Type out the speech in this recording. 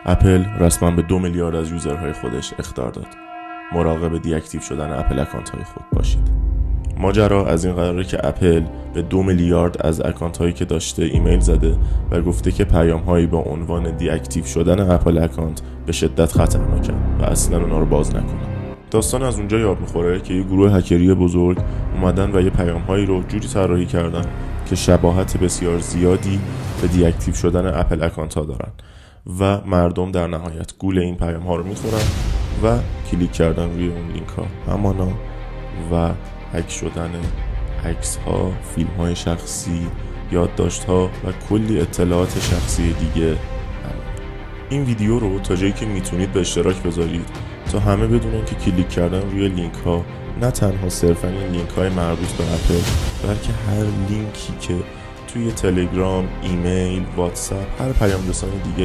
اپل رسما به 2 میلیارد از یوزرهای خودش اخطار داد. مراقب دیاکتیو شدن اپل اکانت های خود باشید. ماجرا از این قراره که اپل به 2 میلیارد از اکانت هایی که داشته ایمیل زده و گفته که پیام هایی با عنوان دیاکتیو شدن اپل اکانت به شدت خطرناکه و اصلا اونا رو باز نکنن. داستان از اونجا یاد میخوره که یه گروه هکری بزرگ اومدن و یه پیام هایی رو جوری طراحی کردن که شباهت بسیار زیادی به دیاکتیو شدن اپل اکانت ها دارن و مردم در نهایت گول این پیام ها رو میخورن و کلیک کردن روی اون لینک ها همانا و هک شدن عکس ها، فیلم های شخصی، یادداشت ها و کلی اطلاعات شخصی دیگه. این ویدیو رو تا جایی که میتونید به اشتراک بذارید تا همه بدونن که کلیک کردن روی لینک ها نه تنها صرفا این لینک های مربوط به اپل، بلکه هر لینکی که توی تلگرام، ایمیل، واتساپ، هر پیام رسانی دیگه